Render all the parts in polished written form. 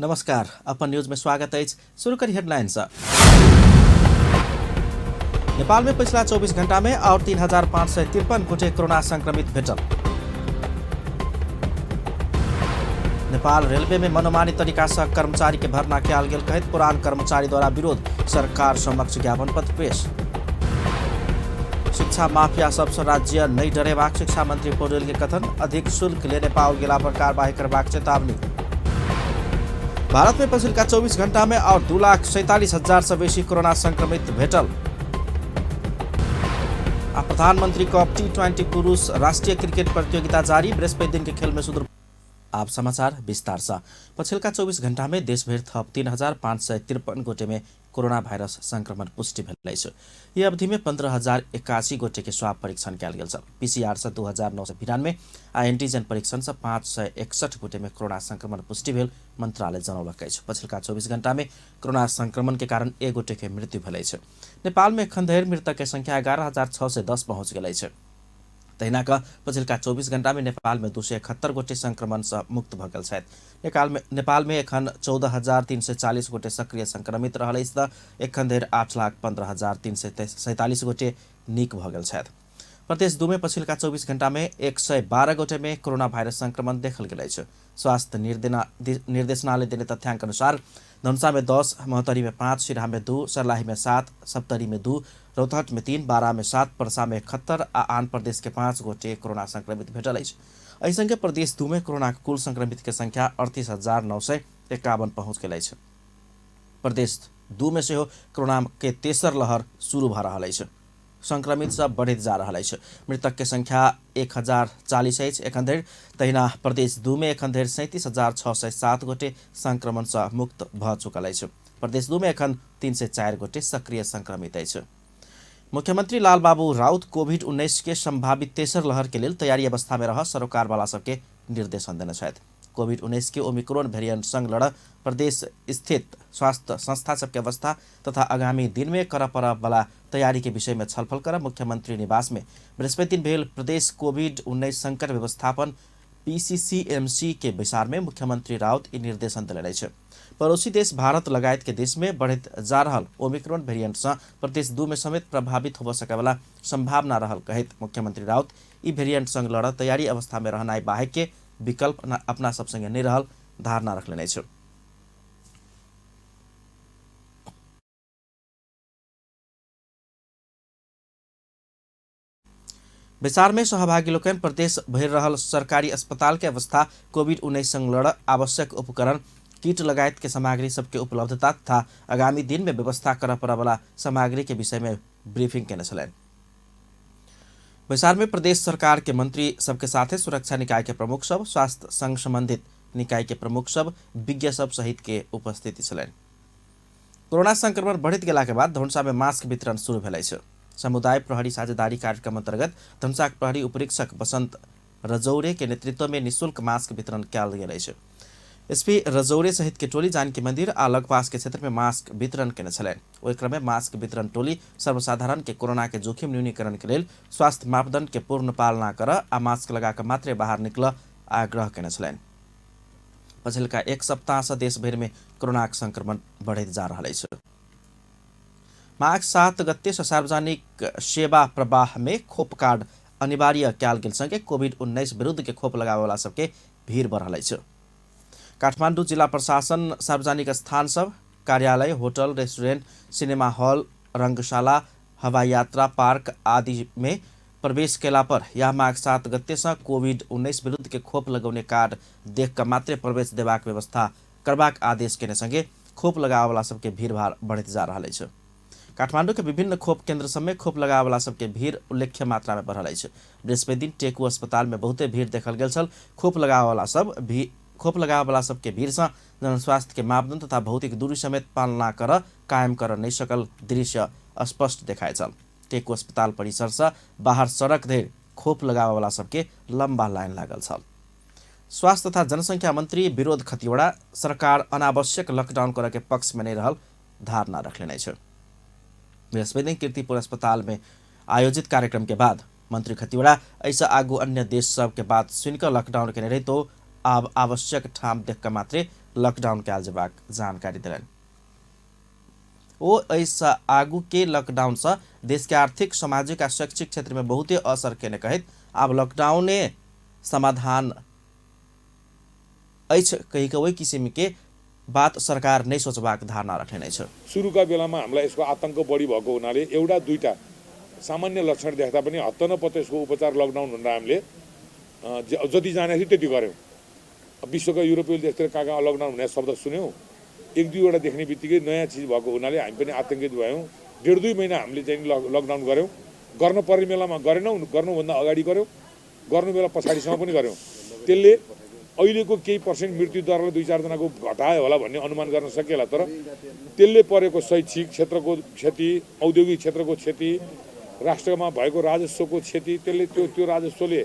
नमस्कार, अपन न्यूज में स्वागत है। शुरू करी हेडलाइंस। नेपाल में पिछला 24 घंटा में और 3,553 गोटे कोरोना संक्रमित भेटल। नेपाल रेलवे में मनोमानी तरीका से कर्मचारी के भर्ना कयल गेल कहत पुरान कर्मचारी द्वारा विरोध, सरकार समक्ष ज्ञापन पत्र पेश। शिक्षा माफिया सबसे राज्य नहीं डरेबाक शिक्षा मंत्री पौडेल के कथन, अधिक शुल्क लेने पाओल गेला पर कार्रवाई करबाक चेतावनी। भारत में पिछला 24 घंटा में और 2,47,000 से बेसी कोरोना संक्रमित भेटल। प्रधानमंत्री कप T20 पुरुष राष्ट्रीय क्रिकेट प्रतियोगिता जारी, बृहस्पति दिन के खेल में सुदूर। आप समाचार विस्तार से। पछिल्का 24 घण्टा में देशभर थप 3,553 गोटे में कोरोना भाइरस संक्रमण पुष्टि भेल छ। यह अवधि में 15,081 गोटे के स्वाब परीक्षण कयल गेल छ। PCR से 2,992 आ एंटीजन परीक्षण से 561 गोटे में कोरोना संक्रमण पुष्टि भेल मंत्रालय जनौलक अछि। पछिल्का 24 घण्टा में कोरोना संक्रमण के कारण एक गोटे के मृत्यु भेल छ। नेपाल में एखन धरि मृतक के संख्या 11,610 पहुंच गेल छ। तहिना कऽ पछिल्का 24 घण्टा में नेपाल में 271 गोटे संक्रमण से मुक्त भऽ गेल छथि। नेपाल में एखन 14,340 गोटे सक्रिय संक्रमित रहल अछि तऽ एखन धरि 8,15,347 गोटे नीक भऽ गेल छथि। प्रदेश 2 में पछिल्का 24 घण्टा में 112 गोटे में कोरोना भाइरस संक्रमण देखल गेल अछि। स्वास्थ्य निर्देशनालय देने तथ्याङ्क अनुसार धनुषा में 10, महोत्तरी में 5, सिराहा में 2, सर्लाही में 7, सप्तरी में 2, रौतहट में 3, बारा में 7, पर्सा में 71 आ आन प्रदेश के 5 गोटे कोरोना संक्रमित भेटल अछि। एहि संगे प्रदेश 2 में कोरोना कुल संक्रमित के संख्या 38,951 पहुंच गेल अछि। प्रदेश 2 में सेहो कोरोना के तेसर लहर शुरू भऽ रहल अछि। संक्रमित सब बढ़ैत जा रहल अछि। मृतक के संख्या 1,040 अछि एखन धरि। तहिना प्रदेश 2 में एखन धरि 37,607 गोटे संक्रमण से मुक्त भऽ चुकल अछि। प्रदेश 2 में एखन 304 गोटे सक्रिय संक्रमित अछि। मुख्यमंत्री लालबाबू राउत कोविड-19 के संभावित तेसर लहर के लेल तैयारी अवस्था में रह सरोकारवाला सबके निर्देशन देने छथि। कोविड-19 के ओमिक्रॉन वेरिएंट संग लड़ प्रदेश स्थित स्वास्थ्य संस्था सबके अवस्था तथा आगामी दिन में करऽ पड़ऽ वाला तैयारी के विषय में छलफल कर मुख्यमंत्री निवास में बृहस्पति दिन भेल प्रदेश कोविड-19 संकट व्यवस्थापन PCCMC के विचार में मुख्यमंत्री राउत ई निर्देशन देने अछि। पड़ोसी देश भारत लगायत के देश में बढ़त जा रहल ओमिक्रॉन वेरिएंट से प्रदेश 2 में समेत प्रभावित हो सके वाला संभावना रहल कहत मुख्यमंत्री राउत ई वेरिएंट संग लड़ तैयारी अवस्था में रहनाइ बाहेक के विकल्प अपना सब संगे नहीं रहल धारणा रखले छै। विचार में सहभागी लोकन प्रदेश भर रहल सरकारी अस्पताल के अवस्था, कोविड-19 संग लड़ आवश्यक उपकरण, किट लगायत के सामग्री सबके उपलब्धता तथा आगामी दिन में व्यवस्था करऽ पड़ऽ वाला सामग्री के विषय में ब्रीफिंग केने छलैन। विचार में प्रदेश सरकार के मंत्री सबके साथे सुरक्षा निकाय के प्रमुख सब, स्वास्थ्य संग संबंधित निकाय के प्रमुख सब, विज्ञ सब सहित के उपस्थिति छलैन। कोरोना संक्रमण बढ़त गेला के बाद धनुषा में मास्क वितरण शुरू भेल अछि। समुदाय प्रहरी साझेदारी कार्यक्रम अंतर्गत धनुषा प्रहरी उपरीक्षक बसंत रजौरे के नेतृत्व में निःशुल्क मास्क वितरण कयल गेल अछि। SP रजौरे सहित के टोली जानकी मंदिर आ लगपास के क्षेत्र में मास्क वितरण केने छलैन। ओहि क्रम में मास्क वितरण टोली सर्वसाधारण के कोरोना के जोखिम न्यूनीकरण के लेल स्वास्थ्य मापदंड के पूर्ण पालना कर आ मास्क लगा कर मात्रे बाहर निकल आग्रह केने छलैन। पछिल्का एक सप्ताह से देश भर में कोरोना संक्रमण बढ़त जा रहल अछि। माघ 7 गते से सार्वजनिक सेवा प्रवाह में खोप कार्ड अनिवार्य कयल गेल संगे कोविड-19 विरुद्ध के खोप लगावे वाला सबके भीड़ बढ़ रहल अछि। काठमाडौँ जिला प्रशासन सार्वजनिक स्थान सब, कार्यालय, होटल, रेस्टोरेंट, सिनेमा हॉल, रंगशाला, हवाई यात्रा पार्क आदि में प्रवेश केला पर यह माघ 7 गते से कोविड-19 विरुद्ध के खोप लगौने कार्ड देख कर मात्रे प्रवेश देबाक व्यवस्था करबाक आदेश केने संगे खोप लगावे वाला सबके भीड़ भाड़ बढ़त जा रहल अछि। काठमांडू के विभिन्न खोप केंद्र सब में खोप लगावे वाला सबके भीड़ उल्लेख्य मात्रा में बढ़ल अछि। बृहस्पति दिन टेकू अस्पताल में बहुते भीड़ देखल गेल छल। खोप लगावे वाला सबके भीड़ से जनस्वास्थ्य के मापदंड तथा भौतिक दूरी समेत पालना कर कायम कर नहीं सकल दृश्य स्पष्ट देखाय छल। टेकू अस्पताल परिसर से बाहर सड़क धरि खोप लगावे वाला सबके लंबा लाइन लागल छल। स्वास्थ्य तथा जनसंख्या मंत्री विरोध खतिवड़ा सरकार अनावश्यक लॉकडाउन करे के पक्ष में नहीं रहल धारणा रखले छै। बृहस्पति दिन कीर्तिपुर अस्पताल में आयोजित कार्यक्रम के बाद मंत्री खतिवड़ा ऐसा आगू अन्य देश सब के बात सुनकर लॉकडाउन के नहीं रही तो आवश्यक ठाम देख कर मात्रै लॉकडाउन कैल जेबाक जानकारी दिलनि। ओ एहिसँ आगू के लॉकडाउन से देश के आर्थिक, सामाजिक आ शैक्षिक क्षेत्र में बहुते असर केने कहैत आब लॉकडाउने समाधान अछि कही ओहि किसिम के बात सरकार नै सोचबाक धारणा रख्ने छ। सुरुका बेलामा हामीलाई यसको आतंक बढी भएको हुनाले एउटा दुईटा सामान्य लक्षण देख्दा पनि हत्त नपत्त यसको उपचार लकडाउन भनेर हामीले जति जाने थियो त्यति गऱ्यौँ। विश्वका युरोपियन देशतिर कहाँ कहाँ लकडाउन हुने शब्द सुन्यौँ। एक दुईवटा देख्ने बित्तिकै नयाँ चिज भएको हुनाले हामी पनि आतंकित भयौँ। 1.5-2 महिना हामीले चाहिँ लकडाउन गऱ्यौँ। गर्न पर्ने बेलामा गरेनौँ, गर्नुभन्दा अगाडि गऱ्यौँ, गर्नु बेला पछाडिसम्म पनि गऱ्यौँ। त्यसले अहिलेको केही पर्सेन्ट मृत्यु दरलाई 2-4 जनाको घटायो होला भन्ने अनुमान गर्न सकिएला। तर त्यसले परेको शैक्षिक क्षेत्रको क्षति, औद्योगिक क्षेत्रको क्षति, राष्ट्रमा भएको राजस्वको क्षति, त्यसले त्यो राजस्वले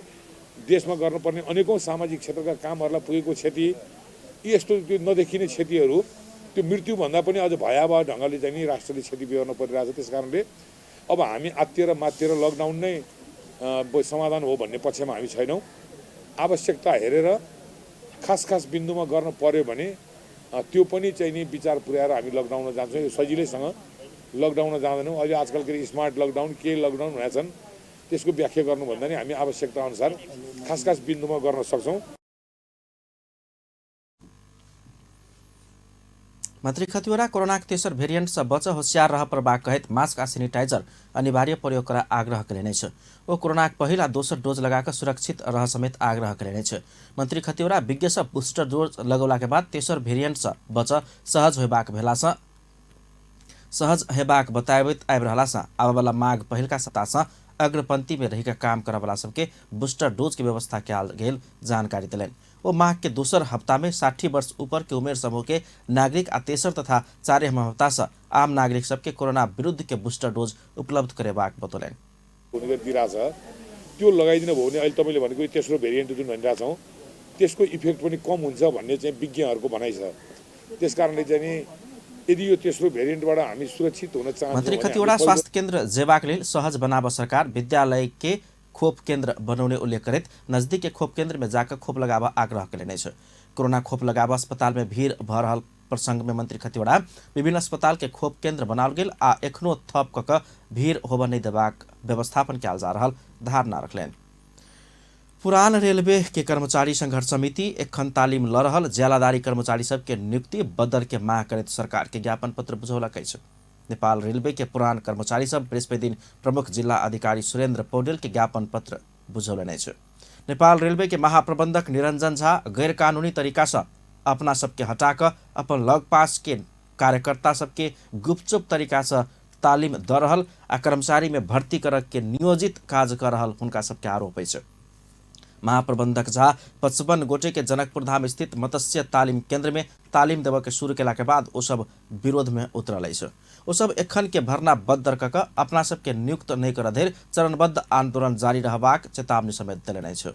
देशमा गर्नुपर्ने अनेकौँ सामाजिक क्षेत्रका कामहरूलाई पुगेको क्षति, यस्तो त्यो नदेखिने क्षतिहरू त्यो मृत्युभन्दा पनि अझ भयावह ढङ्गले चाहिँ नि राष्ट्रले क्षति बिहोर्न परिरहेको छ। त्यस कारणले अब हामी आत्तिएर मात्तिएर लकडाउन नै समाधान हो भन्ने पक्षमा हामी छैनौँ। आवश्यकता हेरेर खास बिन्दुमा गर्न पर्यो भने त्यो पनि चाहिँ नि विचार पुर्याएर हामी लकडाउनमा जान्छौँ। यो सजिलैसँग लकडाउनमा जाँदैनौँ। अहिले आजकल के स्मार्ट लकडाउन के लकडाउन भनेका छन्, त्यसको व्याख्या गर्नुभन्दा नि हामी आवश्यकता अनुसार खास बिन्दुमा गर्न सक्छौँ। मन्त्री खतिवड़ा कोरोना के तेसर भेरिएंट से बच होशियार रह प्रभाग कहित मास्क आ सैनिटाइजर अनिवार्य प्रयोग कर आग्रह करेने छ। ओ कोरोना के पहिला दोसर डोज लगाकर सुरक्षित रह समेत आग्रह करेने छ। मंत्री खतिवड़ा विज्ञ से बूस्टर डोज लगौला के बाद तेसर भेरिएंट से बच सहज हेबाक बताबैत आबि रहला से आबे वाला माघ पहिलका सप्ताह से अग्रपंक्ति में रही काम करे वाला सबके बूस्टर डोज की व्यवस्था कयल गेल जानकारी दिलनि। वो माह के दोसर हफ्ता में 60 वर्ष ऊपर के उमेर समूह के नागरिक आ तेसर तथा चारम हफ्ता से आम नागरिक सबके कोरोना विरुद्ध के बूस्टर डोज उपलब्ध करेबाक बतौलनि। त्यो लगाइदिनु भयो भने अहिले तपाईले भनेको तेस्रो भेरिएन्ट जुन भनिरहेका छौँ त्यसको इफेक्ट पनि कम हुन्छ भन्ने चाहिँ विज्ञहरूको भनाइ छ। त्यसकारणले चाहिँ नि यदि यो तेस्रो भेरिएन्टबाट हामी सुरक्षित हुन चाहन्छौँ। मन्त्री खतिवड़ा स्वास्थ्य केन्द्र जेबाक लेल सहज बनाव सरकार विद्यालय के खोप केंद्र बनाने उल्लेख करित नजदीक के खोप केंद्र में जाकर खोप लगावा आग्रह करेने छ। कोरोना खोप लगावा अस्पताल में भीड़ भ रहल प्रसंग में मंत्री खतिवड़ा विभिन्न अस्पताल के खोप केंद्र बनाओल गेल आ एखनो थप कऽ भीड़ होबऽ नहीं देबाक व्यवस्थापन कयल जा रहल धारणा रखलनि। पुरान रेलवे के कर्मचारी संघर्ष समिति एखन तालीम ल रहल ज्यालादारी कर्मचारी सब के नियुक्ति बदल के मांग करैत सरकार के ज्ञापन पत्र बुझौलक अछि। नेपाल रेलवे के पुरान कर्मचारी सब बृहस्पति दिन प्रमुख जिला अधिकारी सुरेंद्र पौडेल के ज्ञापन पत्र बुझौलने छ। नेपाल रेलवे के महाप्रबंधक निरंजन झा गैर कानूनी तरीका से अपना सबके हटाकर अपन लग पास के कार्यकर्ता सबके गुपचुप तरीका से तालीम द रहल आ कर्मचारी में भर्ती कर के नियोजित काज कर रहल हुनका सबके आरोप अछि। महाप्रबंधक झा 55 गोटे के जनकपुर धाम स्थित मत्स्य तालीम केंद्र में तालीम देव के शुरू केला के बाद ओ सब विरोध में उतरल अछि। ओ सब एखन के भरना बदर कऽ अपना सबके नियुक्त नहीं कर धरि चरणबद्ध आंदोलन जारी रहबाक चेतावनी समेत देलनि अछि।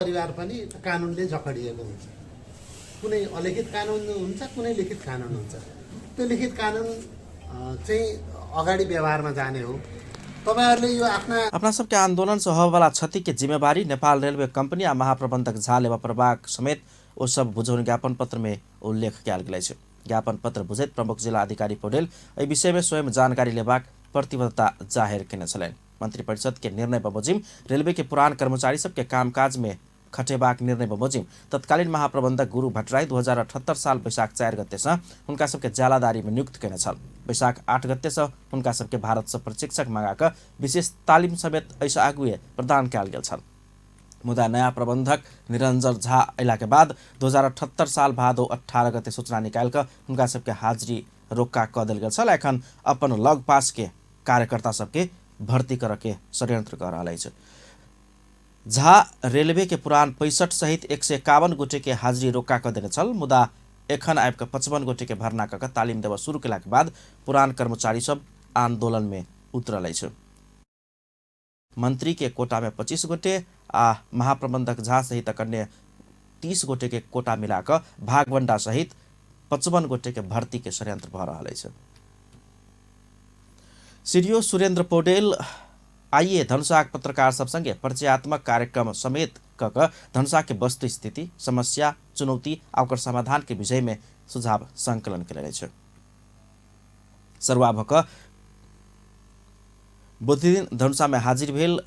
परिवार पनि कानुनले जकडिएको हुन्छ। कुनै अलिखित कानुन हुन्छ, कुनै लिखित कानुन हुन्छ। त्यो लिखित कानुन चाहिँ अगाडि व्यवहारमा जाने हो। तपाईहरुले यो अपना सबके आंदोलन से होने वाला क्षति के जिम्मेवारी नेपाल रेलवे कंपनी आ महाप्रबंधक झा लेवा प्रभाग समेत ओ सब बुझौनी ज्ञापन पत्र में उल्लेख कयल गेल अछि। ज्ञापन पत्र बुझैत प्रमुख जिला अधिकारी पौडेल एहि विषय में स्वयं जानकारी लेबाक प्रतिबद्धता जाहिर केने छलनि। मंत्री परिषद के निर्णय बमोजिम रेलवे के पुरान कर्मचारी सबके कामकाज में खटेबाक निर्णय बमोजिम तत्कालीन महाप्रबंधक गुरु भट्टराई 2078 साल वैशाख 4 गते से हुनका सबके ज्यालादारी में नियुक्त केने छल। वैशाख 8 गते से हुनका सबके भारत से प्रशिक्षक मंगाकर विशेष तालीम समेत ऐसा आगुए प्रदान कयल गेल छल। मुदा नया प्रबंधक निरंजन झा अयला के बाद 2078 साल भादो 18 गते सूचना निकाल कर हुनका सबके हाजिरी रोका क देल गेल छल। एखन अपन लग पास के कार्यकर्ता सबके भर्ती करके षड्यंत्र कर रहल अछि। झा रेलवे के पुरान 65 सहित 151 गोटे के हाजिरी रोका क देने छल। मुदा एखन आबि कऽ 55 गोटे के भर्ना कऽ तालीम देबऽ शुरू केला के बाद पुरान कर्मचारी सब आंदोलन में उतरल अछि। मंत्री के कोटा में 25 गोटे आ महाप्रबंधक झा सहित अन्य 30 गोटे के कोटा मिला कऽ भागवंडा सहित 55 गोटे के भर्ती के षड्यंत्र भऽ रहल अछि। सीडीओ सुरेंद्र पौडेल आइए धनुषा पत्रकार सब संगे परिचयात्मक कार्यक्रम समेत कऽ धनुषा के वस्तु स्थिति, समस्या, चुनौती आ ओकर समाधान के विषय में सुझाव संकलन कयलनि अछि। सरुआ भऽ कऽ बुध दिन धनुषा में हाजिर भेल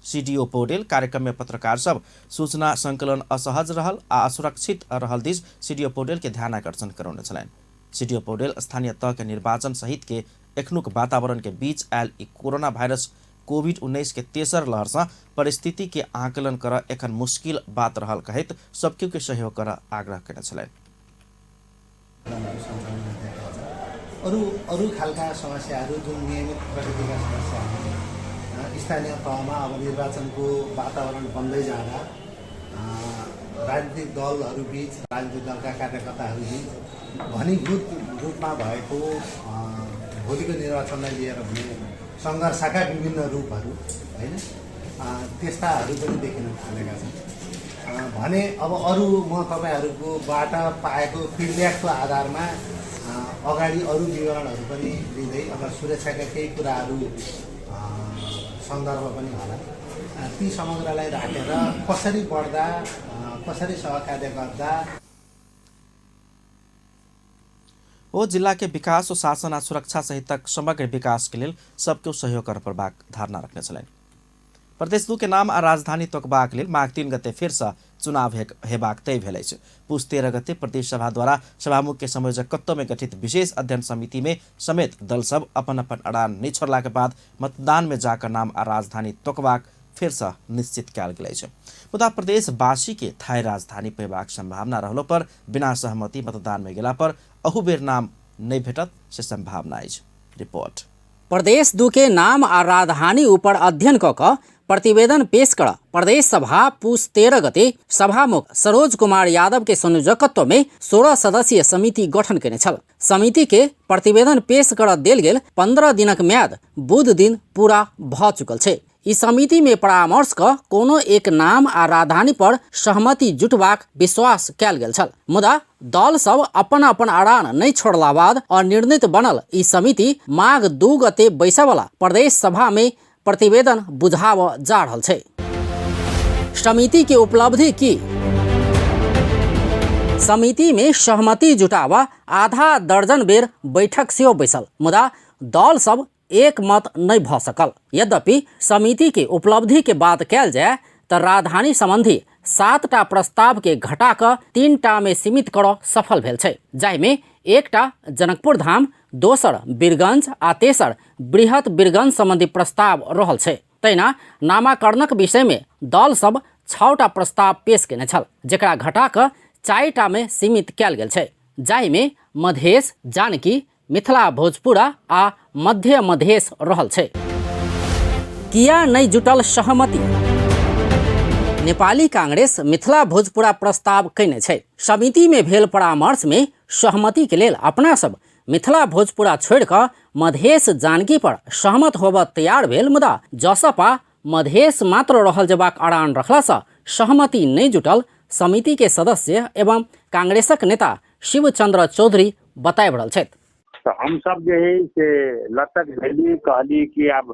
सीडीओ पौडेल कार्यक्रम में पत्रकार सब सूचना संकलन असहज रहल आ असुरक्षित रहल दिस सीडीओ पौडेल के ध्यान आकर्षण करौने छलनि। सीडीओ पौडेल स्थानीय तह के निर्वाचन सहित के एखनुक वातावरण के बीच आयल ई कोरोना वायरस कोविड-19 के तेसर लहर से परिस्थिति के आकलन कर एखन मुश्किल बात रहल कहैत सबके के सहयोग कर आग्रह कयने छलनि। अरू खालका समस्याहरू जुन नियमित प्रकृतिका समस्याहरू स्थानीय तहमा अब निर्वाचनको वातावरण बन्दै जाँदा राजनीतिक दलहरूबीच, राजनीतिक दलका कार्यकर्ताहरूबीच घनीभूत रूपमा भएको भोलिको निर्वाचनलाई लिएर हुने सङ्घर्षका विभिन्न रूपहरू होइन त्यस्ताहरू पनि देखिन थालेका छन् भने अब अरू म तपाईँहरूकोबाट पाएको फिडब्याकको आधारमा अगाडि अरू विवरणहरू पनि लिँदै अब सुरक्षाका केही कुराहरू सन्दर्भ पनि होला ती समग्रलाई राखेर कसरी बढ्दा कसरी सहकार्य गर्दा ओ जिला के विकास और शासन आ सुरक्षा सहित समग्र विकास के लिए सबके सहयोग करबाक धारणा रखने छलनि। प्रदेश 2 के नाम आ राजधानी तोकबाक लेल माघ 3 गते फेर से चुनाव हेबाक तय भेल अछि। पुस 13 गते प्रदेश सभा द्वारा सभामुख के संयोजकत्व में गठित विशेष अध्ययन समिति में समेत दल सब अपन अपन अड़ान नहीं छोड़ला के बाद मतदान में जाकर नाम आ राजधानी तोकबाक फेर से निश्चित कयल गेल अछि। मुदा प्रदेशवासी के थाई राजधानी पेबाक संभावना रहलो पर बिना सहमति मतदान में गेला पर अहू बेर नाम नहीं भेटत से संभावना अछि। रिपोर्ट प्रदेश 2 के नाम आ राजधानी ऊपर अध्ययन कऽ प्रतिवेदन पेश कर प्रदेश सभा पुस 13 गते सभामुख सरोज कुमार यादव के संयोजकत्व में 16 सदस्यीय समिति गठन केने छल। समिति के प्रतिवेदन पेश कर देल गेल 15 दिनक म्याद बुध दिन पूरा भ चुकल छै। इस समिति में परामर्श क कोनो एक नाम आ राजधानी पर सहमति जुटबाक विश्वास कयल गेल छल। मुदा दल सब अपन अपन अड़ान नहीं छोड़ला बाद अनिर्णित बनल ई समिति माघ 2 गते बैसा वाला प्रदेश सभा में प्रतिवेदन बुझाव जा रहल छै। समिति के उपलब्धि की? समिति में सहमति जुटावा आधा दर्जन बेर बैठक सेहो बैसल मुदा दल सब एक मत नहीं भ सकल। यद्यपि समिति के उपलब्धि के बात कयल जाय तो राजधानी संबंधी 7टा प्रस्ताव के घटा क 3टा में सीमित कर सफल भेल छै, जाहि में एकटा जनकपुर धाम, दोसर बीरगंज आ तेसर बृहत बीरगंज संबंधी प्रस्ताव रहल छै। तैना नामाकरणक विषय में दल सब 6टा प्रस्ताव पेश केने छल जेकरा घटा क 4टा में सीमित कयल गेल छै, जाहि में मधेश, जानकी, मिथिला भोजपुरा आ मध्य मधेश रहल छै। किया नहीं जुटल सहमति? नेपाली कांग्रेस मिथिला भोजपुरा प्रस्ताव कयने छै। समिति में भेल परामर्श में सहमति के लेल अपना सब मिथिला भोजपुरा छोड़ क मधेश जानकी पर सहमत होब तैयार भेल मुदा जसपा मधेश मात्र रहल जेबाक अड़ान रखला से सहमति नहीं जुटल समिति के सदस्य एवं कांग्रेसक नेता शिवचंद्र चौधरी बताए रहल छथि। तो हम सब जो है से लटक भेली कहली कि अब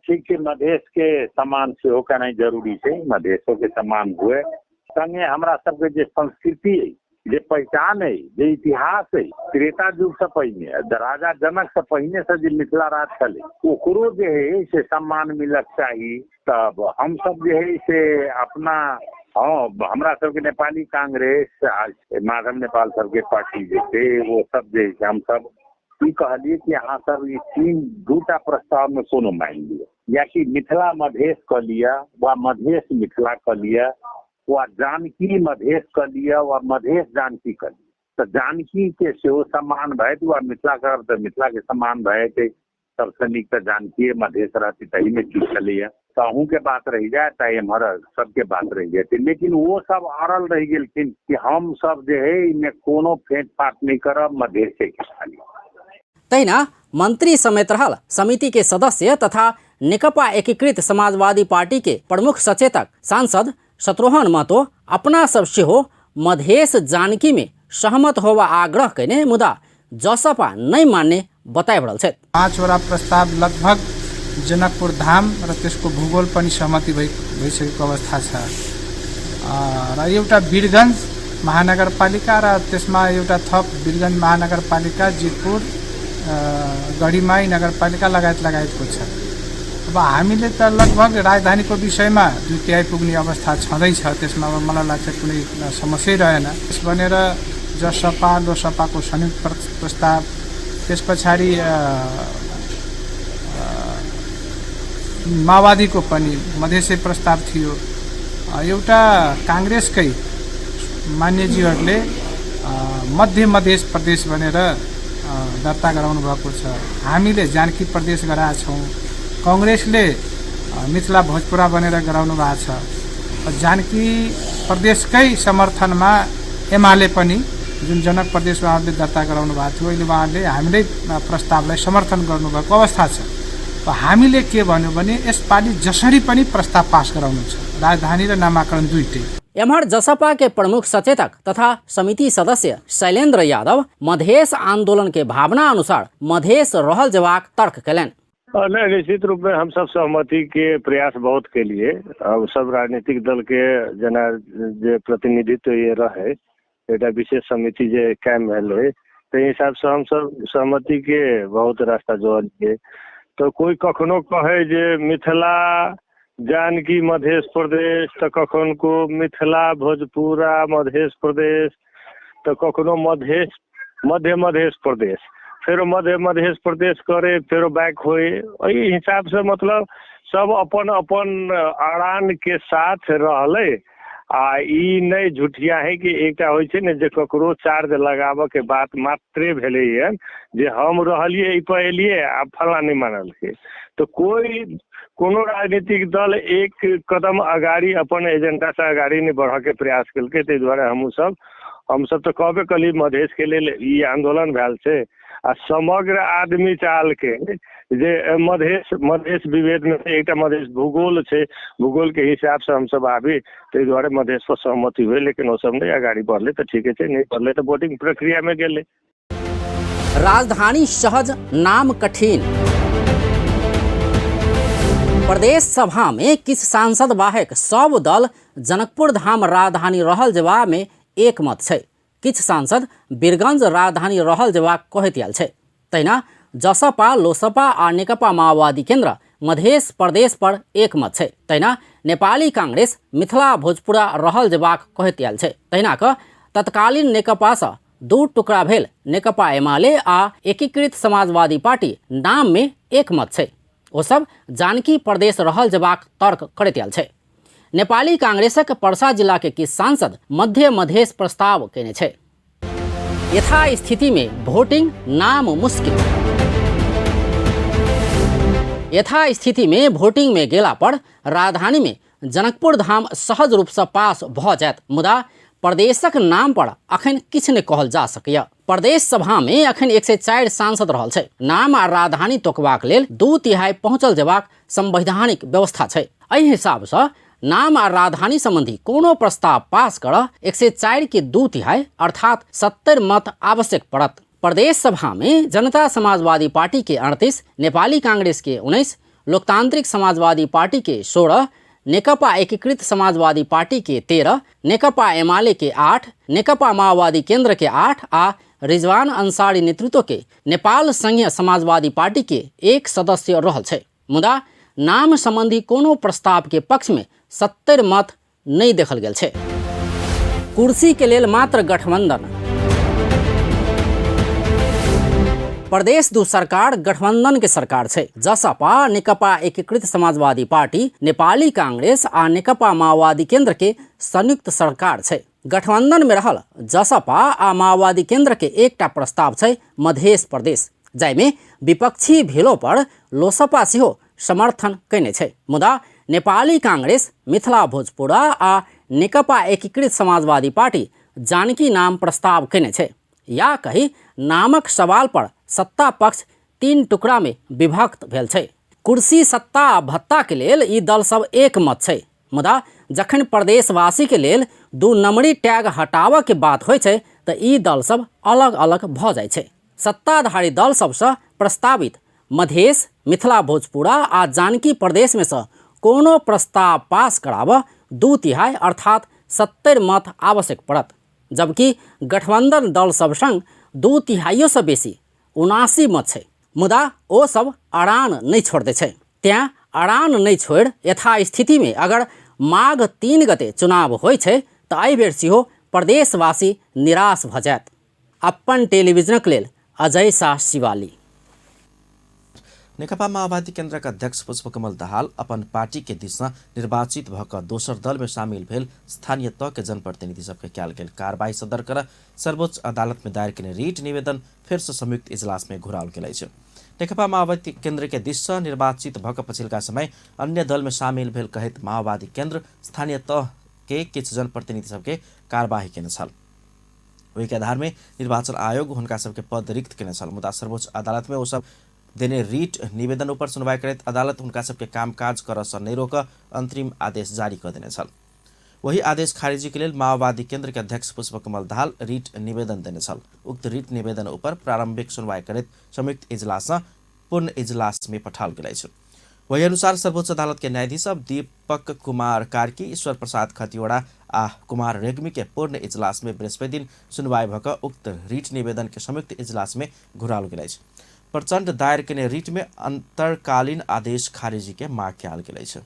ठीक है मधेश के समान से हो करना जरूरी है, मधेशों के समान हुए संगे हमरा सबके जे संस्कृति है, जे पहचान है, जे इतिहास है, त्रेता युग से पहले राजा जनक से पहले से जो मिथिला राज चले ओकरो जो है से सम्मान मिलक चाहिए। तब हम सब जो है से अपना हमरा सबके नेपाली कांग्रेस माधव नेपाल सबके पार्टी जो थे वो सब जो हम सब कहलिए कि यहाँ सब ये 2टा प्रस्ताव में कोनो मान लिया या कि मिथिला मधेश क लिया व मधेश मिथिला क लिया व जानकी मधेश क लिया व मधेश जानकी क लिया। तो जानकी के सेहो सम्मान भय व मिथिला कर मिथिला के सम्मान भय के सबसे निक तो जानकी मधेश रहती तही में की चलिए। तहूँ के बात रह जाए त एम्हर सबके बात रह जाती, लेकिन वो सब अड़ल रह गेलखिन कि हम सब जे है इनमें कोनो फेंट फाट नहीं करब, मधेसे के खाली। तहिना मंत्री समेत रहल समिति के सदस्य तथा नेकपा एकीकृत समाजवादी पार्टी के प्रमुख सचेतक सांसद शत्रुघ्न महतो अपना सब सेहो मधेस जानकी में सहमत होवा आग्रह कैने, मुदा जसपा नहीं मान्ने बताइ रहल छथि। 5वटा प्रस्ताव लगभग जनकपुर धाम र त्यसको भूगोल पनि सहमति भइसकेको अवस्था छ र एउटा वीरगञ्ज महानगरपालिका र त्यसमा एउटा थप वीरगञ्ज महानगरपालिका, जितपुर, गढीमाई नगरपालिका लगायतको छ। अब हामीले त लगभग राजधानीको विषयमा 2/3 पुग्ने अवस्था छँदैछ, त्यसमा अब मलाई लाग्छ कुनै समस्या रहेन। त्यस भनेर जसपा लोसपाको संयुक्त प्रस्ताव, त्यस पछाडि माओवादीको पनि मधेसी प्रस्ताव थियो, एउटा काङ्ग्रेसकै मान्यजीहरूले मध्य मधेस प्रदेश भनेर दर्ता गराउनु भएको छ। हामीले जानकी प्रदेश गराएका छौँ, काङ्ग्रेसले मिथिला भोजपुरा भनेर गराउनु भएको छ। जानकी प्रदेशकै समर्थनमा एमाले पनि जुन जनक प्रदेश उहाँहरूले दर्ता गराउनु भएको थियो, अहिले उहाँहरूले हामीलाई प्रस्तावलाई समर्थन गर्नुभएको अवस्था छ। हामीले के भन्यो भने यसपालि जसरी पनि प्रस्ताव पास गराउनु छ, राजधानी र नामाकरण दुईटै। एम्हर जसपा के प्रमुख सचेतक तथा समिति सदस्य शैलेन्द्र यादव मधेस आंदोलन के भावना अनुसार मधेस रहल जवाक तर्क कलन। निश्चित रूप में हम सब सहमति के प्रयास बहुत के लिए, अब सब राजनीतिक दल के जना जे प्रतिनिधित्व ये रहे, एक विशेष समिति जे कायम भेल है, तो हिसाब से हम सब सहमति के बहुत रास्ता जोड़ के। तो कोई कखनो कहे जे मिथिला जानकी मध्य प्रदेश, तो कखन को मिथिला भोजपुरा मध्य प्रदेश, तो कखनो मध्य प्रदेश, फिर मध्य प्रदेश करे, फिर बैक होए। वही हिसाब से मतलब सब अपन अपन अड़ान के साथ रहले। ई नहीं झूठिया है कि एक हो जे ककरो चार्ज लगाब के बात मात्रे भेले है जे हम रहलिए पहलिए आ फला नहीं मानल के। तो कोई कोनो राजनीतिक दल एक कदम अगाड़ी अपन एजेंडा से अगाड़ी नहीं बढ़ के प्रयास कल के। ते द्वारा हम सब तो कहबे कली मधेश के लिए ई आंदोलन भेल से आ समग्र आदमी चाल के जे मधेश विभेद में एक मधेश भूगोल छे, भूगोल के हिसाब से हम सब आबी, ते द्वारा मधेश पर सहमति हुए। लेकिन वो सब नहीं अगाड़ी बढ़ले तो ठीक है, नहीं बढ़ले तो वोटिंग प्रक्रिया में गेले। राजधानी सहज नाम कठिन। प्रदेश सभा में किछ सांसद बाहेक सब दल जनकपुर धाम राजधानी रहल जवाब में एक मत छै। किछ सांसद वीरगंज राजधानी रहल जवाब कहैत आयल छै। तहिना जसपा लोसपा आ नेकपा माओवादी केन्द्र मधेश प्रदेश पर एक मत छै। तहिना नेपाली कांग्रेस मिथिला भोजपुरा रहल जवाब कहैत आयल छै। तहिना क तत्कालीन नेकपा सँ दू टुकड़ा भेल नेकपा एमाले आ एकीकृत समाजवादी पार्टी नाम में एक मत छै। ओ सब जानकी प्रदेश रहल जवाब तर्क करैत आयल छै। नेपाली कांग्रेसक पर्सा जिला के किछ सांसद मध्य मधेश प्रस्ताव केने छै। यथा स्थिति में वोटिंग नाम मुश्किल। यथा स्थिति में वोटिंग में गेला पर राजधानी में जनकपुर धाम सहज रूप से पास भ जायत, मुदा प्रदेशक नाम पर अखन किछ नहि कहल जा सकैया। प्रदेश सभा में अखन 104 सांसद रहल छै। नाम आ राजधानी तोकबाक लेल 2/3 पहुंचल जेबाक संवैधानिक व्यवस्था छै। एहि हिसाब से नाम आ राजधानी संबंधी कोनो प्रस्ताव पास कर 104 के 2/3 अर्थात 70 मत आवश्यक पड़त। प्रदेश सभा में जनता समाजवादी पार्टी के 38, नेपाली कांग्रेस के 19, लोकतांत्रिक समाजवादी पार्टी के 16, नेकपा एकीकृत समाजवादी पार्टी के 13, नेकपा एमाले के 8, नेकपा माओवादी केन्द्र के 8 आ रिजवान अंसारी नेतृत्व के नेपाल संघीय समाजवादी पार्टी के 1 सदस्य रहल छै। मुदा नाम संबंधी कोनो प्रस्ताव के पक्ष में 70 मत नहीं देखल गेल छै। कुर्सी के लेल मात्र गठबंधन। प्रदेश दू सरकार गठबंधन के सरकार छै। जसपा नेकपा एकीकृत समाजवादी पार्टी, नेपाली कांग्रेस आ नेकपा माओवादी केन्द्र के संयुक्त सरकार छै। गठबंधन में रहल जसपा आ माओवादी केन्द्र के एकटा प्रस्ताव छै मधेश प्रदेश, जाहिमे विपक्षी भेलो पर लोसपा सेहो समर्थन कैने छै। मुदा नेपाली कांग्रेस, मिथिला भोजपुरा आ नेकपा एकीकृत समाजवादी पार्टी जानकी नाम प्रस्ताव केने छै। या कही नामक सवाल पर सत्ता पक्ष 3 टुकड़ा में विभक्त भेल छै। कुर्सी सत्ता आ भत्ता के लेल ई दल सब एक मत छै, मुदा जखन प्रदेशवासी के लेल 2 नंबरी टैग हटावऽ के बात होइ छै तऽ ई दल सब अलग अलग भऽ जाइ छै। सत्ताधारी दल सबसँ प्रस्तावित मधेश, मिथिला भोजपुरा आ जानकी प्रदेश में से कोनो प्रस्ताव पास कराबऽ 2/3 अर्थात 70 मत आवश्यक पड़त, जबकि गठबंधन दल सब संग 2/3 से बेसी 79 मत छै। मुदा ओ सब अड़ान नहीं छोड़ छै। त्यां अड़ान नहीं छोड़ यथास्थिति में अगर माघ 3 गते चुनाव होइ छै तऽ एहि बेर सेहो प्रदेशवासी निराश भऽ जायत। अपन टेलीविजनक लेल अजय शाह शिवाली। नेकपा माओवादी केन्द्रका अध्यक्ष पुष्पकमल दाहाल अपन पार्टी के दिशा निर्वाचित भऽ कऽ दोसर दल में शामिल भेल स्थानीय तह के जनप्रतिनिधि सबके कयल गेल कार्रवाई सदर कर सर्वोच्च अदालत में दायर केने रीट निवेदन फेर से संयुक्त इजलास में घुराओल गेल अछि। नेकपा माओवादी केन्द्र के दिशा निर्वाचित भऽ कऽ पछिल्का समय अन्य दल में शामिल भेल कहैत माओवादी केन्द्र स्थानीय तह के किछु जनप्रतिनिधि सबके कार्यवाही केने छल। ओहि के आधार में निर्वाचन आयोग हुनका सबके पद रिक्त केने छल, मुदा सर्वोच्च अदालत में ओ सब देने रीट निवेदन ऊपर सुनवाई करैत अदालत हुनका सबके कामकाज करऽ सँ नहीं रोक अंतरिम आदेश जारी कर देने छल। वही आदेश खारिजी के लिए माओवादी केन्द्र के अध्यक्ष पुष्पकमल दाहाल रीट निवेदन देने छल। उक्त रीट निवेदन ऊपर प्रारंभिक सुनवाई करैत संयुक्त इजलास पूर्ण इजलास में पठाओल गेल अछि। वही अनुसार सर्वोच्च अदालत के न्यायाधीश दीपक कुमार कार्की, ईश्वर प्रसाद खतिवड़ा आ कुमार रेग्मी के पूर्ण इजलास में बृहस्पति दिन सुनवाई भऽ कऽ उक्त रीट निवेदन के संयुक्त इजलास में घुराओल गेल अछि। प्रचंड दायर केने रीट में अंतरकालीन आदेश खारिजी के माग कयल गेल अछि।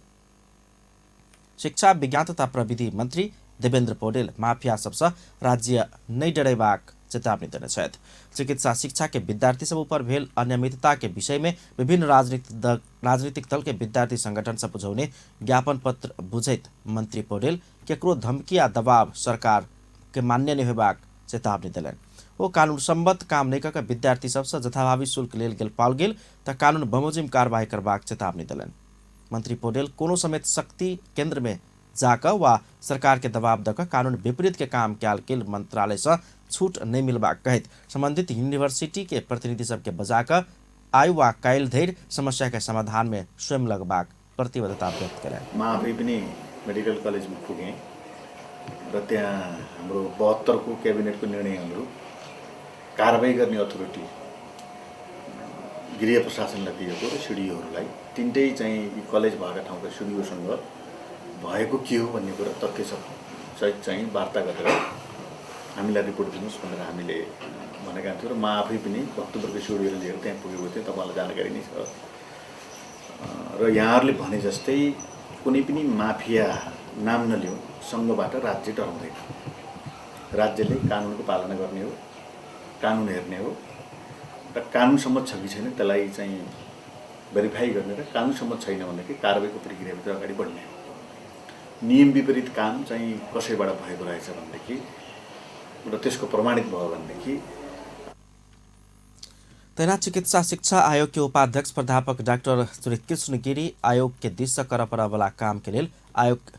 शिक्षा, विज्ञान तथा प्रविधि मंत्री देवेन्द्र पौडेल माफिया सबसँ राज्य नहीं डरेबाक चेतावनी देने छथि। चिकित्सा शिक्षा के विद्यार्थी सब ऊपर भेल अनियमितता के विषय में विभिन्न राजनीतिक दल के विद्यार्थी संगठन से बुझौने ज्ञापन पत्र बुझैत मंत्री पौडेल केकरो धमकी आ दबाव सरकार के मान्य नहीं होबाक चेतावनी देलनि। ओ कानून सम्मत काम नहीं कऽ विद्यार्थी सबसँ जथाभावी शुल्क लेल गेल पाओल गेल तऽ कानून बमोजिम कार्रवाई करबाक चेतावनी देलनि। मंत्री पौडेल कोनो समेत शक्ति केंद्र में जाकर वा सरकार के दबाव दऽ कानून विपरीत के काम कयल गेल मंत्रालय से छूट नहीं मिलबाक कहैत संबंधित यूनिवर्सिटी के प्रतिनिधि सबके बजाकर आइ वा काल्हि धरि समस्या के समाधान में स्वयं लगबाक प्रतिबद्धता व्यक्त करें। म आफै पनि मेडिकल कलेजमा पुगेँ र त्यहाँ हाम्रो 72 को क्याबिनेटको निर्णय अनुरूप कारबाही गर्ने अथोरिटी गृह प्रशासनलाई दिएको र सिडिओहरूलाई तीनटै चाहिँ यी कलेज भएका ठाउँका सिडिओसँग भएको के हो भन्ने कुरा तथ्य सहित चाहिँ वार्ता गरेर हामीलाई रिपोर्ट दिनुहोस् भनेर हामीले भनेका थियौँ र म आफै पनि भक्तपुरको सिडिओले लिएर त्यहाँ पुगेको थिएँ। तपाईँलाई जानकारी नै छ र यहाँहरूले भने जस्तै कुनै पनि माफिया नाम नलिउँ, सङ्घबाट राज्य डराउँदैन। राज्यले कानुनको पालना गर्ने हो, कानुन हेर्ने हो र कानुन सम्मत छ कि छैन त्यसलाई चाहिँ भेरिफाई गर्ने र कानुन सम्मत छैन भनेदेखि कारबाहीको प्रक्रियाभित्र अगाडि बढ्ने हो। नियम विपरीत काम चाहिँ कसैबाट भएको रहेछ भनेदेखि र त्यसको प्रमाणित भयो भनेदेखि तैनात चिकित्सा शिक्षा आयोग के उपाध्यक्ष प्राध्यापक डाक्टर श्रीकृष्ण गिरी आयोग के दिशा कर वाला काम के लिए आयोग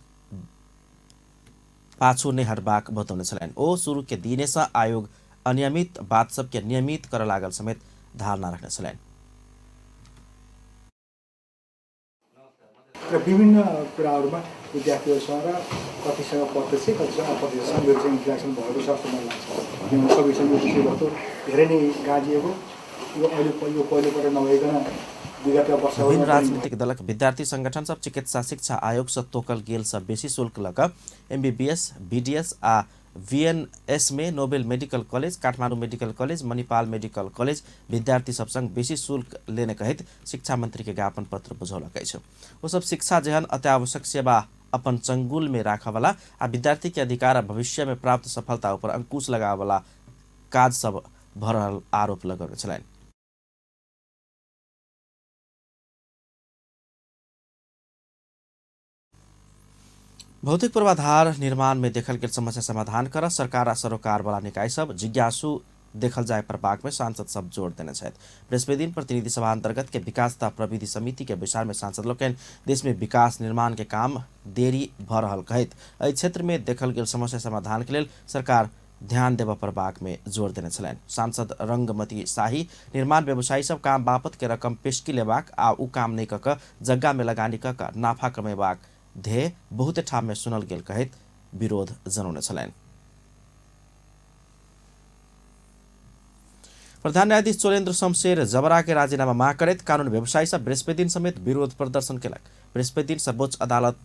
पाछू नहीं हटबाक बतौने छलैन। ओ शुरू के दिने से आयोग अनियमित बात सबके नियमित कर लागल समेत धारणा रखने छलैन। र विभिन्न कुराहरूमा विद्यार्थीहरूसँग र कतिसँग प्रत्यक्ष कतिसँग अप्रत्यक्ष मेरो चाहिँ इन्ट्रेक्सन भएको छ जस्तो मलाई लाग्छ। किनभने सबैसँग यो विषयवस्तु धेरै नै गाजिएको यो पहिलोपल्ट नभइकन विगत वर्षहरू विभिन्न राजनीतिक दलक विद्यार्थी संगठन सब चिकित्सा शिक्षा आयोग से तोकल गेल से बेसी शुल्क लगा MBBS, BDS आ VNS में Nobel medical college, Kathmandu medical college, Manipal medical college विद्यार्थी सब संग बेसी शुल्क लेने कहित शिक्षा मंत्री के ज्ञापन पत्र बुझौलक अछि। वो सब शिक्षा जेहन अत्यावश्यक सेवा अपन चंगुल में राखवाला आ विद्यार्थी के अधिकार आ भविष्य में प्राप्त सफलता ऊपर अंकुश लगावला काज सब भरल आरोप लगौने छलैन। भौतिक पूर्वाधार निर्माण में देखल गेल समस्या समाधान कर सरकार आ सरोकार वाला निकाय सब जिज्ञासु देखल जाए प्रभाग में सांसद सब जोड़ देने छथि। बृहस्पति दिन प्रतिनिधि सभा अंतर्गत के विकास तथा प्रविधि समिति के विचार में सांसद लोकनि देश में विकास निर्माण के काम देरी भ रहल कहैत एहि क्षेत्र में देखल गेल समस्या समाधान के लेल सरकार ध्यान देव प्रभाग में जोर देने छलनि। सांसद रंगमती शाही निर्माण व्यवसायी सब काम बापत के रकम पेशकी लेबाक आ उ काम नहीं कऽ जग्गा में लगानी कऽ नाफा कमेबाक ध्येय बहुते ठाम में सुनल गेल कहैत विरोध जनौने छलनि। प्रधान न्यायाधीश चोलेन्द्र शमशेर जबरा के राजीनामा माग करैत कानून व्यवसायी सब बृहस्पति दिन समेत विरोध प्रदर्शन केलक। बृहस्पति दिन सर्वोच्च अदालत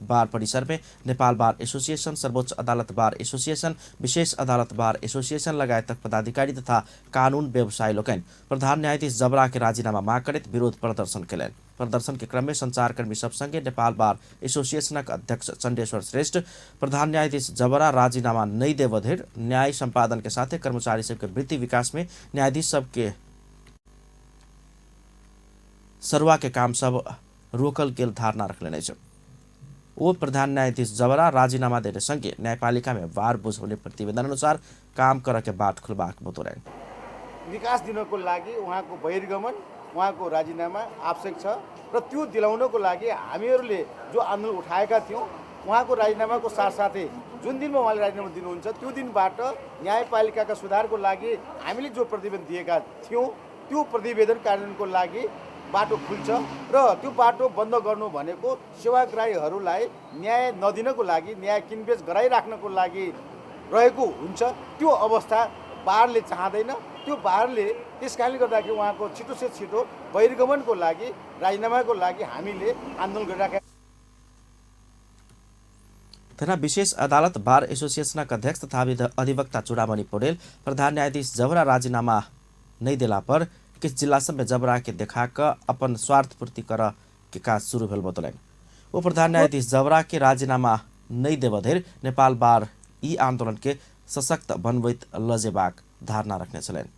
बार परिसर में नेपाल बार एसोसिएशन, सर्वोच्च अदालत बार एसोसिएशन, विशेष अदालत बार एसोसिएशन लगायतक पदाधिकारी तथा कानून व्यवसायी लोकनि प्रधान न्यायाधीश जबरा के राजीनामा माग करैत विरोध प्रदर्शन केलनि। प्रदर्शन के क्रम में संचारकर्मी सब संगे नेपाल बार एसोसिएशनक अध्यक्ष चण्डेश्वर श्रेष्ठ प्रधान न्यायाधीश जबरा राजीनामा नहीं देव धरि न्याय संपादन के साथे कर्मचारी सबके वृत्ति विकास में न्यायाधीश सबके सरुआ के काम सब रोकल गेल धारणा रखले छ। वो प्रधान न्यायाधीश जबरा राजीनामा देने संगे न्यायपालिका में वार बुझाउने प्रतिवेदन अनुसार काम कर के बाट खुलबाक बतोरेन। विकास दिनको लागि उहाँको बहिर्गमन, उहाँको राजीनामा आवश्यक छ र त्यो दिलाउनको लागि हामीहरूले जो आन्दोलन उठाएका थियौँ उहाँको राजीनामाको साथसाथै जुन दिनमा उहाँले राजीनामा दिनुहुन्छ त्यो दिनबाट न्यायपालिकाका सुधारको लागि हामीले जो प्रतिवेदन दिएका थियौँ त्यो प्रतिवेदन कार्यान्वयनको लागि बाटो खुल्छ र त्यो बाटो बन्द गर्नु भनेको सेवाग्राहीहरूलाई न्याय नदिनको लागि, न्याय किनबेच गराइराख्नको लागि रहेको हुन्छ। त्यो अवस्था बारले चाहँदैन। त्यो बारले त्यस कारणले गर्दाखेरि उहाँको छिटो से छिटो बहिर्गमनको लागि, राजीनामाको लागि हामीले आन्दोलन गरिराखेका। तथा विशेष अदालत बार एसोसिएशनका अध्यक्ष तथा अधिवक्ता चूड़ामणि पौडेल प्रधान न्यायाधीश जबरा राजीनामा नहीं देला पर किस जिला सब में जबरा के देखा कर अपन स्वार्थ पूर्ति कर के काज शुरू भेल बतौलनि। वो प्रधान न्यायाधीश जबरा के राजीनामा नहीं देव धरि नेपाल बार ई आंदोलन के सशक्त बनबैत लजेबाक धारणा रखने छलनि।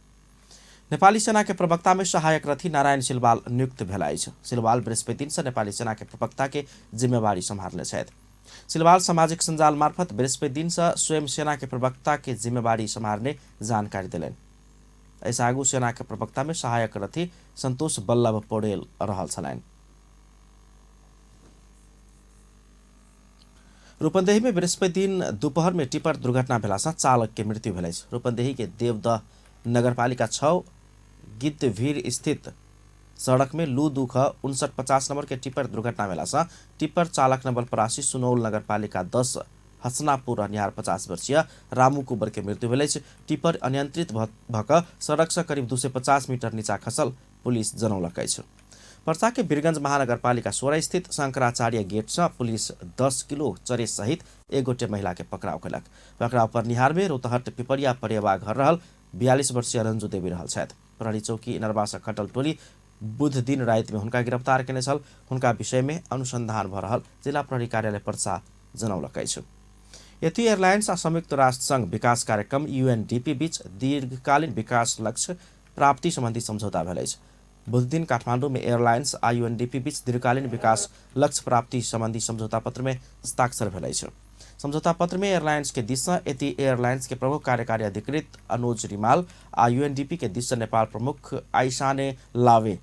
नेपाली सेना के प्रवक्ता में सहायक रथी नारायण सिलवाल नियुक्त भेलाइ छ। सिलवाल बृहस्पति दिन से नेपाली सेना के प्रवक्ता के जिम्मेवारी संभालने छथि। सिलवाल सामाजिक सञ्जाल मार्फत बृहस्पति दिन से स्वयं सेना के प्रवक्ता के जिम्मेवारी संभालने जानकारी दिलनि। ऐसा आगू सेना के प्रवक्ता में सहायक रथी संतोष बल्लभ पौडेल रहल छलनि। रूपन्देही में बृहस्पति दिन दोपहर में टिप्पर दुर्घटना भेला से चालक के मृत्यु भेलै छ। रूपन्देही के देवदह नगरपालिका 6 गिद्धभीर स्थित सड़क में लू दुख 5950 नंबर के टिप्पर दुर्घटना भेला से टिप्पर चालक नवलपरासी सुनौल नगरपालिका 10 हसनापुर रहनिहार 50 वर्षीय रामू कुबर के मृत्यु भेलै छ। टिप्पर अनियंत्रित भक सड़क से करीब 250 मीटर नीचा खसल पुलिस जनौलकै छ। पर्सा के वीरगंज महानगरपालिका 16 स्थित शंकराचार्य गेट से पुलिस 10 किलो चरे सहित एक गोटे महिला के पकड़ाव कलक। पकड़ाव पर निहार में रोतहट पिपरिया परेवा घर रहल 42 वर्षीय रंजू देवी रहल छथि। प्रहरी चौकी नरवासा खटल टोली बुध दिन रात में हुनका गिरफ्तार केने छल। हुनका विषय में अनुसंधान भ रहल जिला प्रहरी कार्यालय पर्सा जनौलकै छ। यति एयरलाइन्स आ संयुक्त राष्ट्र संघ विकास कार्यक्रम UNDP बीच दीर्घकालीन विकास लक्ष्य प्राप्ति संबंधी समझौता भेलै छ। बुध दिन काठमाडौँ में एयरलाइन्स आ UNDP बीच दीर्घकालीन विकास लक्ष्य प्राप्ति संबंधी समझौता पत्र में हस्ताक्षर भेलै छ। समझौता पत्र में एयरलाइन्स के दिश से यति एयरलाइन्स के प्रमुख कार्यकारी अधिकृत अनुज रिमाल आ UNDP के दिश से नेपाल प्रमुख आइसाने लावे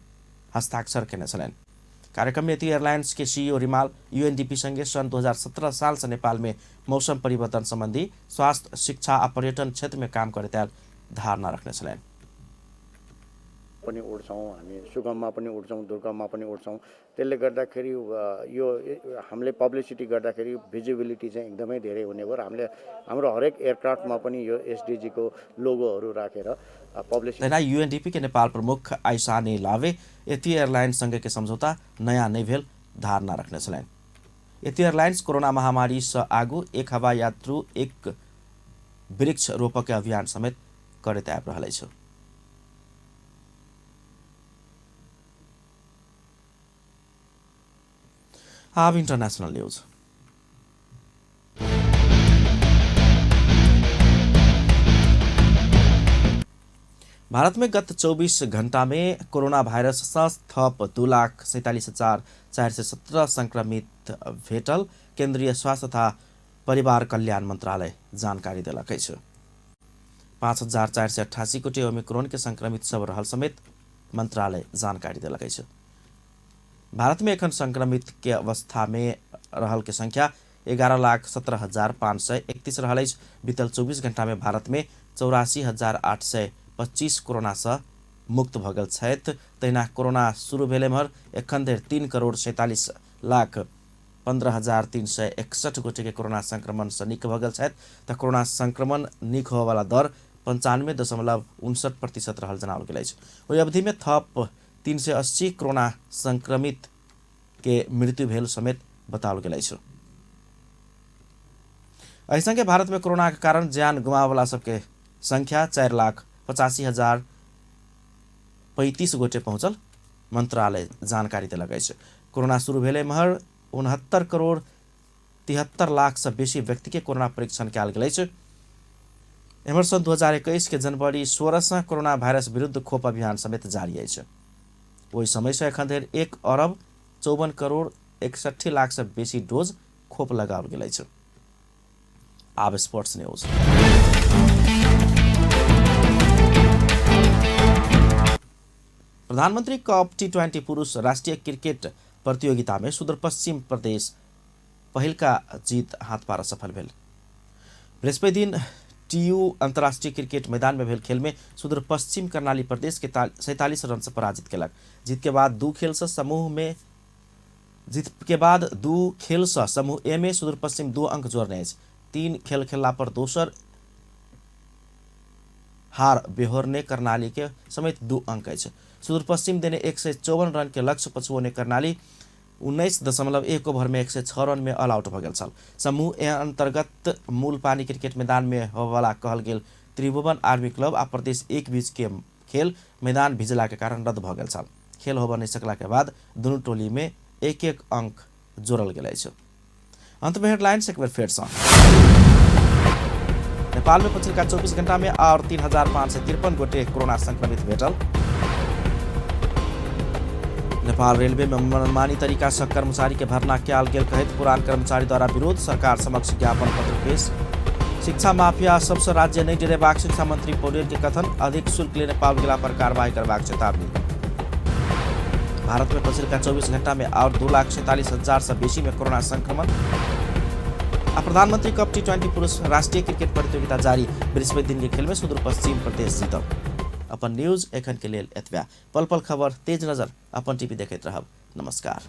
हस्ताक्षर केने छलनि। कार्यक्रम में यति एयरलाइन्स के CEO रिमाल UNDP संगे सन् 2017 साल से नेपाल में मौसम परिवर्तन संबंधी स्वास्थ्य, शिक्षा आ पर्यटन क्षेत्र में काम करे धारणा रखने छलनि। पनि उड्छौँ, हामी सुगममा पनि उड्छौँ, दुर्गममा पनि उड्छौँ। त्यसले गर्दाखेरि यो हामीले पब्लिसिटी गर्दाखेरि भिजिबिलिटी चाहिँ एकदमै धेरै हुने भयो र हामीले हाम्रो हरेक एयरक्राफ्टमा पनि यो SDG को लोगोहरू राखेर पब्लिसिटी। UNDP के नेपाल प्रमुख आइसाने लावे यति एयरलाइन्स संगे के समझौता नयाँ नहीं भेल धारणा रखने छलनि। यति एयरलाइन्स कोरोना महामारी से आगू एक हवाई यात्रु एक वृक्ष रोपक अभियान समेत करैत आबि रहल छ। अब इंटरनेशनल न्यूज। भारत में गत 24 घंटा में कोरोना वायरस से थप 2,47,417 संक्रमित भेटल केंद्रीय स्वास्थ्य तथा परिवार कल्याण मंत्रालय जानकारी देलकै छ। 5,488 गोटे ओमिक्रोन के संक्रमित सब रहल समेत मंत्रालय जानकारी देलकै छ। भारत में एखन संक्रमित के अवस्था में रहल के संख्या 11,17,531 रहल अछि। बीतल 24 घंटा में भारत में 84,825 कोरोना से मुक्त भ गेल छथि। तहिना कोरोना शुरू भेले एम्हर एखन धरि 3,47,15,361 गोटे के कोरोना संक्रमण से निक भ गेल छथि। त कोरोना संक्रमण निक होबय वाला दर 95.59% रहल जनाओल गेल अछि। ओहि अवधि में थप 380 कोरोना संक्रमित के मृत्यु भेल समेत बताओल गेल अछि। एहि संगे भारत में कोरोना के कारण जान गुमावे वाला सबके संख्या 4,85,035 गोटे पहुंचल मंत्रालय जानकारी देलक अछि। कोरोना शुरू भेले एम्हर 69,73,00,000 से बेसी व्यक्ति के कोरोना परीक्षण कयल गेल अछि। एम्हर सन 2021 के जनवरी 16 से कोरोना भाइरस विरुद्ध खोप अभियान समेत जारी अछि। ओहि समय से एखन धरि 1,54,61,00,000 से बेसी डोज खोप लगाओल गेल अछि। आब स्पोर्ट्स न्यूज। प्रधानमंत्री कप T20 पुरुष राष्ट्रीय क्रिकेट प्रतियोगिता में सुदूर पश्चिम प्रदेश पहिलका जीत हाथ पार सफल भेल। बृहस्पति दिन TU अंतर्राष्ट्रीय क्रिकेट मैदान में भेल खेल में सुदूर पश्चिम कर्णाली प्रदेश के 47 रन से पराजित केलक। जीत के बाद दू खेल से समूह ए में सुदूर पश्चिम 2 अंक जोड़ने अछि। 3 खेल खेलला पर दोसर हार बेहोरने कर्णाली के समेत 2 अंक अछि। सुदूर पश्चिम देने 154 रन के लक्ष्य पछुओने कर्णाली 19.1 ओवर में 106 रन में ऑल आउट भ गेल छल। समूह ए अंतर्गत मूल पानी क्रिकेट मैदान में होबवाला कहल गेल त्रिभुवन आर्मी क्लब आ प्रदेश 1 बीच के खेल मैदान भिजला के कारण रद्द भ गेल छल। खेल होबऽ नहीं सकला के बाद दुनू टोली में 1-1 अंक जोड़ल गेल अछि। अंत में हेडलाइंस एक बार फिर से। नेपाल में पछिल्का 24 घंटा में और 3,553 गोटे कोरोना संक्रमित भेटल। नेपाल रेलवे में मनमानी तरीका से कर्मचारी के भर्ना कयल गेल कहैत पुरान कर्मचारी द्वारा विरोध, सरकार समक्ष ज्ञापन पत्र पेश। शिक्षा माफिया सबसे राज्य नहीं डरेबाक शिक्षा मंत्री पौडेल के कथन, अधिक शुल्क लेने पाओल गेला पर कार्रवाई करबाक चेतावनी। भारत में पछिल्का 24 घंटा में और 2,47,000 से बेसी में कोरोना संक्रमण। प्रधानमंत्री कप T20 पुरुष राष्ट्रीय क्रिकेट प्रतियोगिता जारी। बृहस्पति दिन के खेल में सुदूर पश्चिम प्रदेश जीतल। अपन न्यूज एखन के लेल एतबे। पल पल खबर तेज नजर अपन टीवी देखैत रहब। नमस्कार।